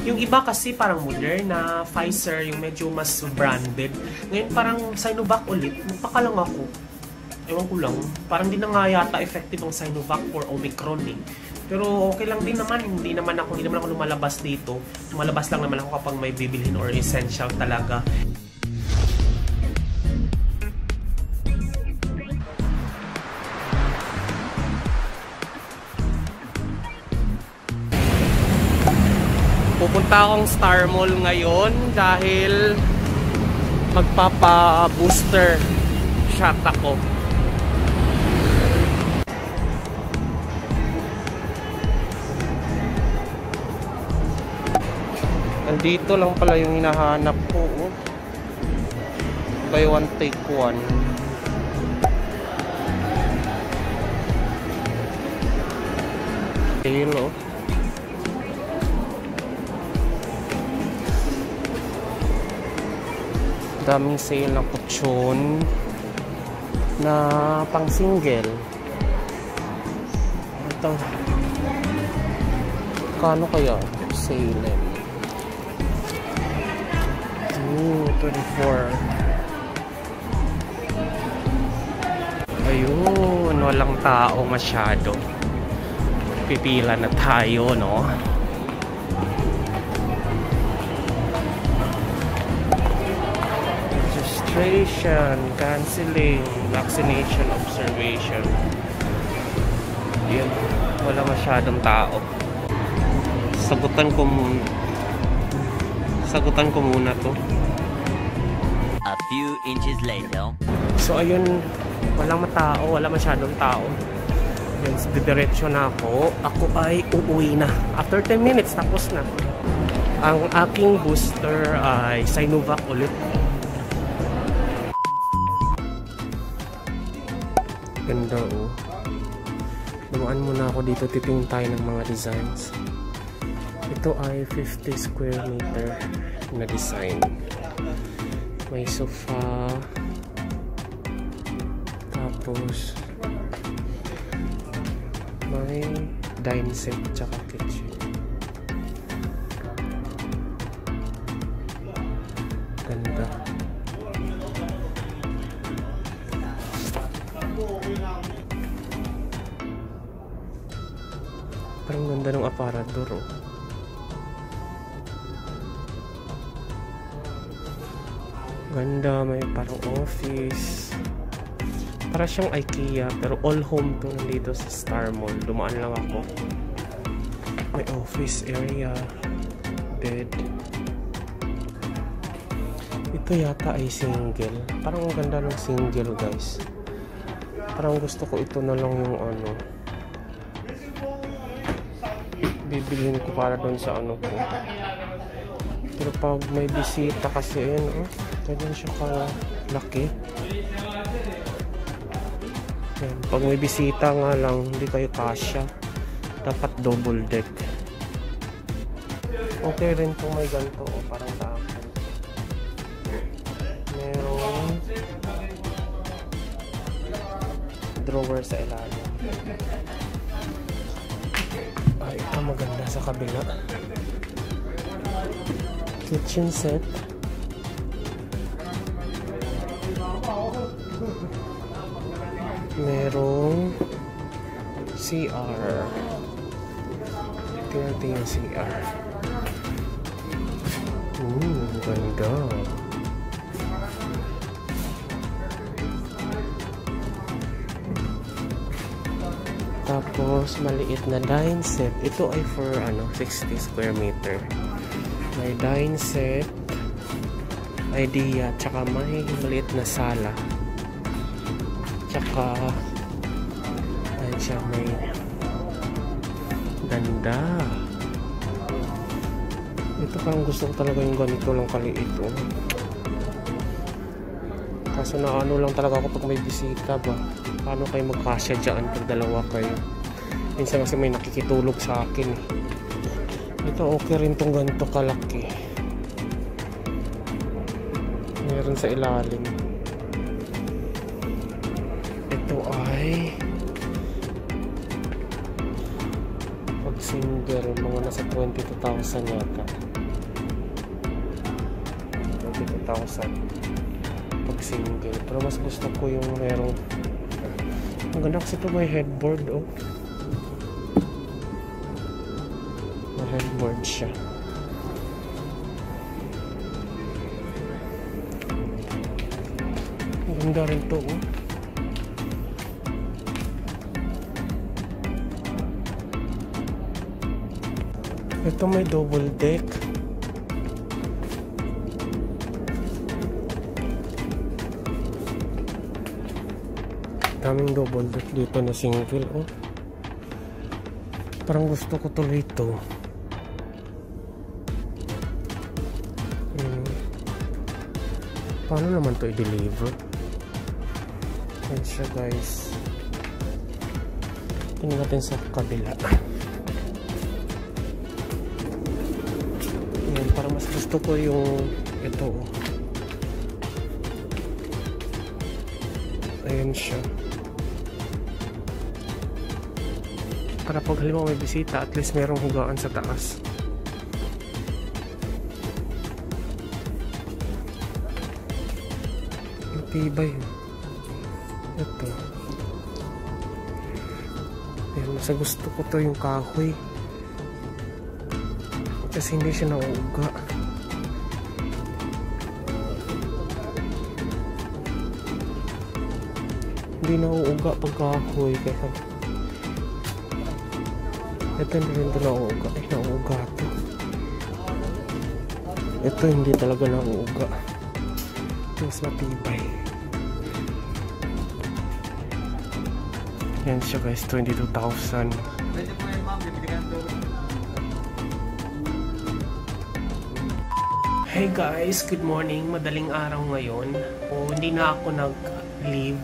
Yung iba kasi parang Moderna, Pfizer, yung medyo mas branded. Ngayon parang Sinovac ulit, magpakalang ako. Ewan ko lang, parang di na nga yata effective ang Sinovac for Omicron eh. Pero okay lang din naman, hindi naman ako lumalabas dito. Lumalabas lang naman ako kapag may bibilhin or essential talaga. Pupunta akong Star Mall ngayon dahil magpapa-booster shot ako. Nandito lang pala yung hinahanap ko. Buy one take one. Ayun o. Daming sale ng kutsyon na pang single. Ito. Kano kaya sale? 24. Ayun, walang tao masyado. Pipila na tayo, no? Registration, canceling, vaccination observation. Yun, wala masyadong tao. Sagutan ko muna to. A few inches later. So ayun, walang matao, wala masyadong tao. Yan, didiretso na ako. Ako ay uuwi na. After 10 minutes, tapos na. Ang aking booster ay Sinovac ulit. Ganda oh. Dumaan muna ako dito, titingin tayo ng mga designs. Ito ay 50 square meter na design. May sofa. Tapos may dine set tsaka kitchen. Ganda. Parang ganda ng aparador oh. Ganda, may parang office. Para siyang IKEA, pero all home to nandito sa Star Mall. Dumaan lang ako. May office area, bed. Ito yata ay single. Parang ang ganda ng single, guys. Parang gusto ko ito na lang yung ano. Bibilhin ko para doon sa ano ko. Pero pag may bisita kasi, ayun, oh. Ganyan siya kalaki. Yan. Pag may bisita nga lang, hindi kayo kasya. Dapat double deck. Okay rin kung may ganito, oh, parang sa akin. Merong drawer sa ilalim. Ay, ito maganda sa kabila. Kitchen set. Merong CR. Tingnan yung CR. Ganda. Tapos maliit na dine set. Ito ay for 60 square meter. May dine set, idea, tsaka may maliit na sala. Tsaka ayun siya, may ganda. Ito parang gusto ko talaga yung ganito lang kaliit oh. Kaso na ano lang talaga ako pag may bisita ba. Paano kayo magkasya dyan pag dalawa kayo? Minsan kasi may nakikitulog sa akin eh. Ito okay rin tong ganito kalaki. Meron sa ilalim. Ito ay pag single mga nasa 22,000 yata. 22,000 pag single. Pero mas gusto ko yung merong ang ganda kasi ito may headboard. Oh, may headboard siya. Ang ganda rin to. Oh, ito may double deck. Daming double deck dito na single. Oh, parang gusto ko tuloy ito. Paano naman to i-deliver? Yan siya guys. Tingnan natin sa kabila. Yan, parang mas gusto ko yung ito. Ayan siya. Para pag halimbawa may bisita, at least merong hugaan sa taas. Matibay. Ito. Ayan, mas gusto ko to yung kahoy. Kasi hindi siya nauuga. Hindi nauuga pag kahoy. Kaya ito hindi rin ito nauuga. Ay, nauuga ito. Ito hindi talaga nauuga. Ito mas matibay. Yan siya guys, 22,000. Hey guys, good morning. Madaling araw ngayon. Hindi na ako nag-leave.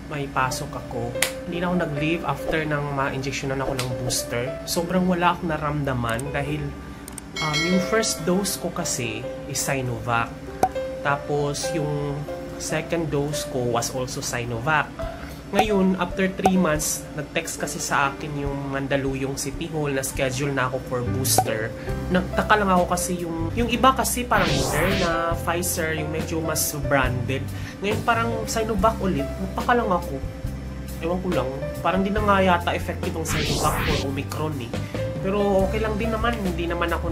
May pasok ako. Hindi na ako nag-leave after nang ma-injectionan ako ng booster. Sobrang wala akong naramdaman dahil yung first dose ko kasi is Sinovac. Tapos yung second dose ko was also Sinovac. Ngayon, after 3 months, nag-text kasi sa akin yung Mandaluyong City Hall na schedule na ako for booster. Nagtaka lang ako kasi yung iba kasi parang Moderna, Pfizer, yung medyo mas branded. Ngayon parang Sinovac ulit, nagtaka lang ako. Ewan ko lang, parang di na nga yata effective yung Sinovac for Omicron eh. Pero okay lang din naman, hindi naman ako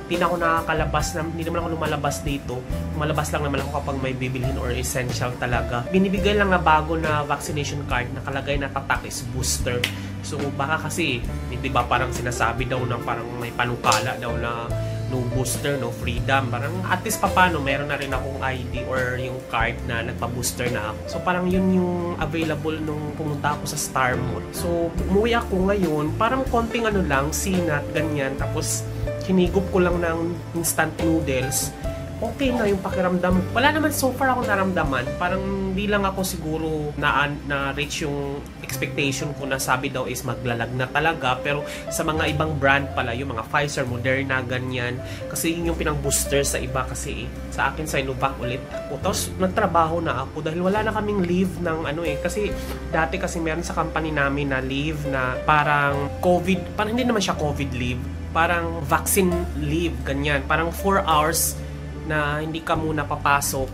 hindi na ako nakakalabas, hindi naman ako lumalabas dito. Lumalabas lang naman ako kapag may bibilhin or essential talaga. Binibigay lang na bago na vaccination card, nakalagay na tatak is booster. So baka kasi, hindi ba parang sinasabi daw na parang may panukala daw na no booster, no freedom. Parang at least papano, meron na rin akong ID or yung card na nagpa-booster na ako. So parang yun yung available nung pumunta ako sa Star Mall. So umuwi ako ngayon, parang konting ano lang, sinat, ganyan. Tapos hinigop ko lang ng instant noodles. Okay na yung pakiramdam. Wala naman so far ako naramdaman. Parang hindi lang ako siguro na-reach yung expectation ko na sabi daw is maglalag na talaga. Pero sa mga ibang brand pala, yung mga Pfizer, Moderna, ganyan. Kasi yun yung pinang-booster sa iba kasi sa akin Sinovac ulit ako. Tapos nagtrabaho na ako dahil wala na kaming leave ng ano eh. Kasi dati kasi meron sa company namin na leave na parang COVID, parang hindi naman siya COVID leave. Parang vaccine leave, ganyan. Parang 4 hours na hindi ka muna papasok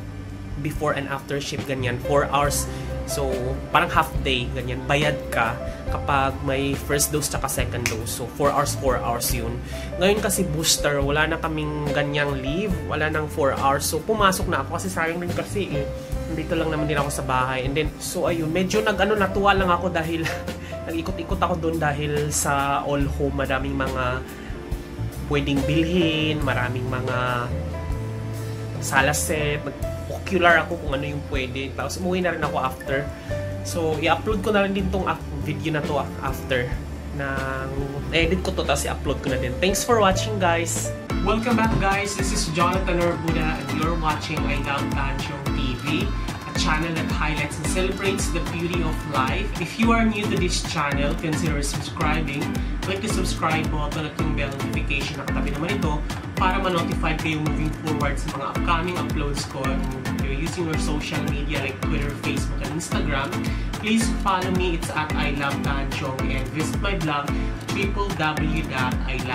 before and after shift, ganyan. 4 hours. So, parang half day, ganyan. Bayad ka kapag may first dose tsaka second dose. So, 4 hours yun. Ngayon kasi booster, wala na kaming ganyang leave. Wala nang 4 hours. So, pumasok na ako kasi sayang din kasi eh. Dito lang naman din ako sa bahay. And then, so ayun, medyo natuwa lang ako dahil nag-ikot-ikot ako doon dahil sa all home, maraming mga pwedeng bilhin, maraming mga sala set, ocular ako kung ano yung pwede. Tapos umuwi na rin ako after. So, i-upload ko na rin din tong video na to after. Na-edit ko to, tapos i-upload ko na din. Thanks for watching, guys! Welcome back, guys! This is Jonathan Orbuda and you're watching I Love Tanchong TV, a channel that highlights and celebrates the beauty of life. If you are new to this channel, consider subscribing. Click the subscribe button at yung bell notification na katabi naman ito para ma-notify kayo moving forward sa mga upcoming uploads ko. If you're using your social media like Twitter, Facebook, and Instagram, please follow me. It's at I Love Tanchong and visit my blog www.ilovetanchong.com.